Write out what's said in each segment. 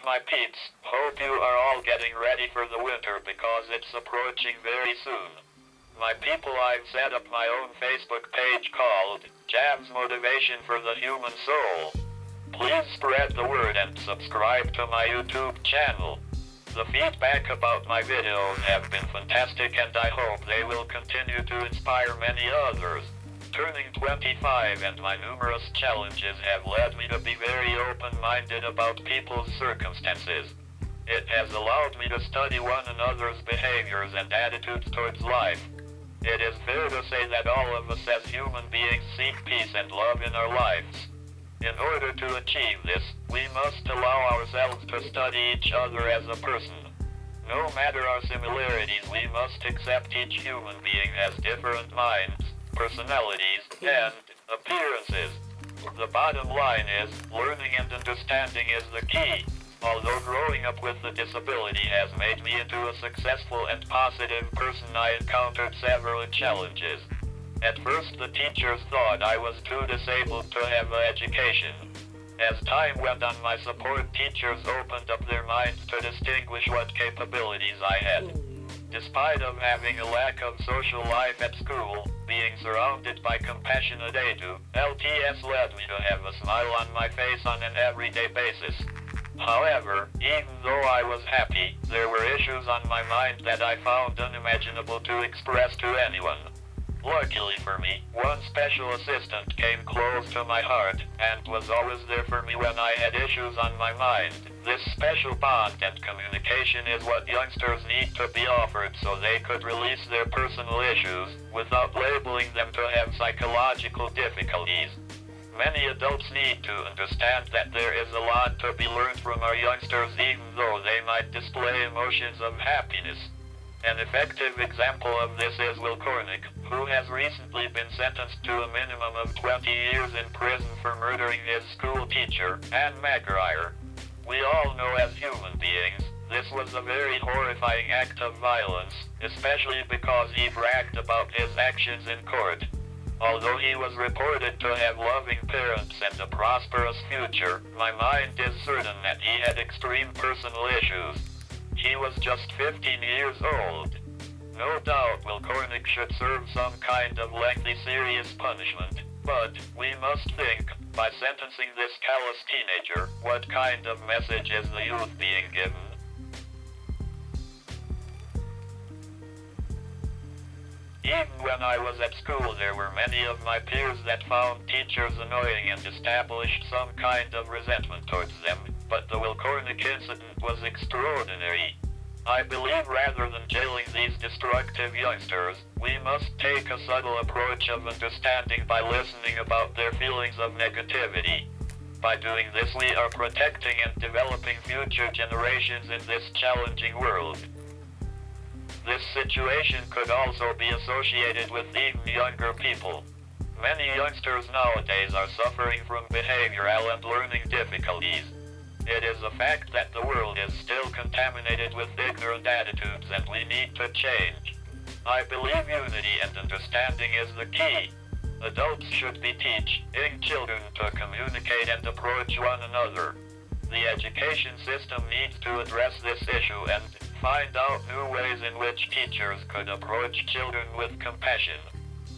my peeps? Hope you are all getting ready for the winter because it's approaching very soon. My people, I've set up my own Facebook page called Jab's Motivation for the Human Soul. Please spread the word and subscribe to my YouTube channel. The feedback about my videos have been fantastic and I hope they will continue to inspire many others. Turning 25 and my numerous challenges have led me to be very open-minded about people's circumstances. It has allowed me to study one another's behaviors and attitudes towards life. It is fair to say that all of us as human beings seek peace and love in our lives. In order to achieve this, we must allow ourselves to study each other as a person. No matter our similarities, we must accept each human being as different minds, personalities, and appearances. The bottom line is, learning and understanding is the key. Although growing up with a disability has made me into a successful and positive person, I encountered several challenges. At first, the teachers thought I was too disabled to have an education. As time went on, my support teachers opened up their minds to distinguish what capabilities I had. Despite of having a lack of social life at school, being surrounded by compassionate LTS led me to have a smile on my face on an everyday basis. However, even though I was happy, there were issues on my mind that I found unimaginable to express to anyone. Luckily for me, one special assistant came close to my heart, and was always there for me when I had issues on my mind. This special bond and communication is what youngsters need to be offered so they could release their personal issues, without labeling them to have psychological difficulties. Many adults need to understand that there is a lot to be learned from our youngsters even though they might display emotions of happiness. An effective example of this is Will Cornick, who has recently been sentenced to a minimum of 20 years in prison for murdering his school teacher, Anne McGuire. We all know as human beings, this was a very horrifying act of violence, especially because he bragged about his actions in court. Although he was reported to have loving parents and a prosperous future, my mind is certain that he had extreme personal issues. He was just 15 years old. No doubt Will Cornick should serve some kind of lengthy serious punishment, but we must think, by sentencing this callous teenager, what kind of message is the youth being given? Even when I was at school, there were many of my peers that found teachers annoying and established some kind of resentment towards them, but the Will Cornick incident was extraordinary. I believe rather than jailing these destructive youngsters, we must take a subtle approach of understanding by listening about their feelings of negativity. By doing this, we are protecting and developing future generations in this challenging world. This situation could also be associated with even younger people. Many youngsters nowadays are suffering from behavioral and learning difficulties. It is a fact that the world is still contaminated with ignorant attitudes and we need to change. I believe unity and understanding is the key. Adults should be teaching children to communicate and approach one another. The education system needs to address this issue and find out new ways in which teachers could approach children with compassion.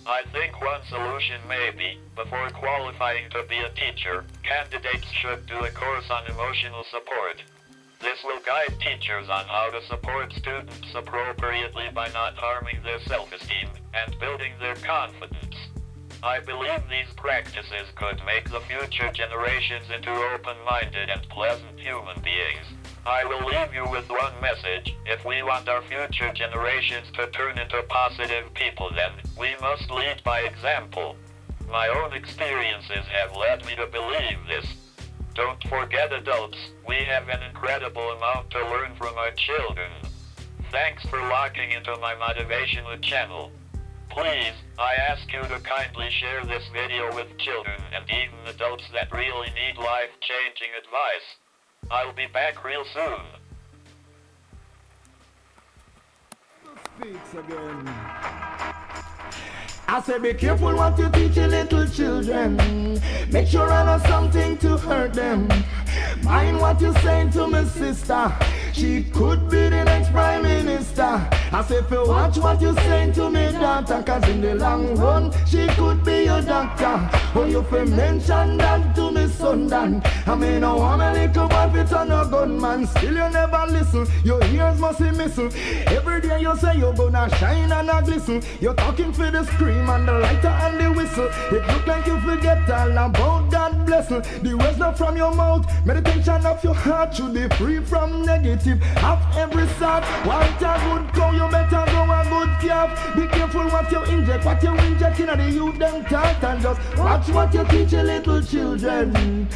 I think one solution may be, before qualifying to be a teacher, candidates should do a course on emotional support. This will guide teachers on how to support students appropriately by not harming their self-esteem and building their confidence. I believe these practices could make the future generations into open-minded and pleasant human beings. I will leave you with one message: if we want our future generations to turn into positive people, then we must lead by example. My own experiences have led me to believe this. Don't forget, adults, we have an incredible amount to learn from our children. Thanks for logging into my motivational channel. Please, I ask you to kindly share this video with children and even adults that really need life-changing advice. I'll be back real soon. Speaks again. I say be careful what you teach your little children. Make sure I know something to hurt them. Mind what you saying to me, sister. She could be the next prime minister. I say if you watch what you saying to me, daughter, cause in the long run, she could be your doctor. Oh, you fi mention that to me, son, Dan. I mean, no want me little boy fit on a gunman. Still you never listen, your ears must be missing. Every day you say you're gonna shine and a glisten. You're talking for the scream and the lighter and the whistle. It look like you forget all about God blessing. The words not from your mouth, meditation of your heart should be free from negative. Have every sort, want a good cow, you better go a good calf. Be careful what you inject, what you inject in the youth them talk. And just watch what you teach your little children.